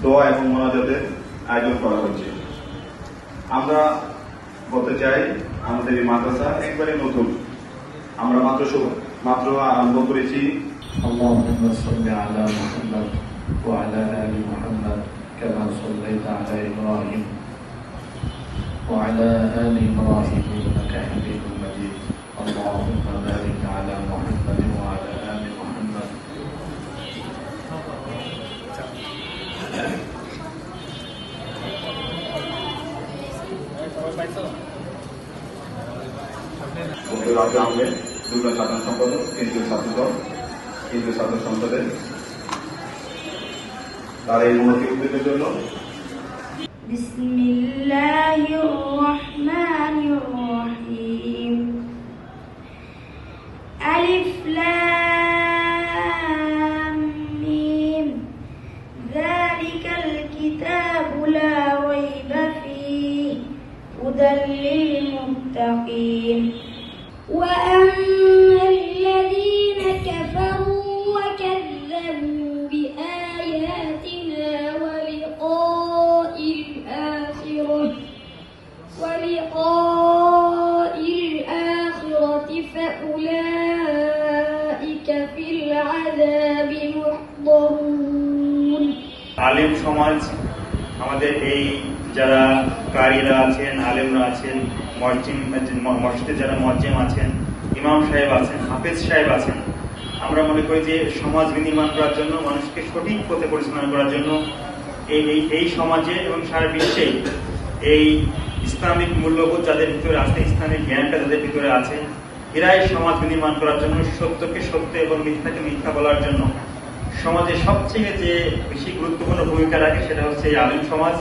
দোয়া এবং মোনাজাতের আয়োজন করা হয়েছে। আমরা বলতে চাই আমাদের এই মাদ্রাসা একবারে নতুন, আমরা মাত্র আরম্ভ করেছি। আল্লাহুম্মা সাল্লি আলা মুহাম্মাদ ওয়া আলা আলি মুহাম্মাদ কামা সাল্লাইতা আলা ইব্রাহিম ওয়া আলা আলি ইব্রাহিম ইন্নাকা হামিদুম মাজিদ। আল্লাহুম্মা বারিক আলা মুহাম্মাদ ওয়া আলা আলি মুহাম্মাদ। দুর্গা সাধারণ সম্পাদক, কেন্দ্রীয় ছাত্রদল, কেন্দ্রীয় ছাত্র সংসদের তার এই উন্নতি উদ্যোগের জন্য বিসমিল্লাহির রহমানির রহিম। আলিফ লাম মিম যালিকাল কিতাবু লা রাইবা ফীহি হুদাল লিল মুত্তাকিন। وأما الذين كفروا وكذبوا بآياتنا ولقاء الآخرة فأولئك في العذاب محضرون। আলেম সমাজ আমাদের এই যারা কারিরা আছেন, আলেমরা আছেন, মসজিদে যারা মুয়াজ্জিম আছেন, ইমাম সাহেব আছেন, হাফেজ সাহেব আছেন, আমরা মনে করি যে সমাজ বিনির্মাণ করার জন্য, মানুষকে সঠিক পথে পরিচালনা করার জন্য এই সমাজে এবং সারা বিশ্বে এই ইসলামিক মূল্যবোধ যাদের ভিতরে আছে, ইসলামিক জ্ঞানটা যাদের ভিতরে আছে, এরাই সমাজ বিনির্মাণ করার জন্য, সত্যকে সত্য এবং মিথ্যাকে মিথ্যা বলার জন্য সমাজে সবচেয়ে যে বেশি গুরুত্বপূর্ণ ভূমিকা রাখে সেটা হচ্ছে এই আলেম সমাজ।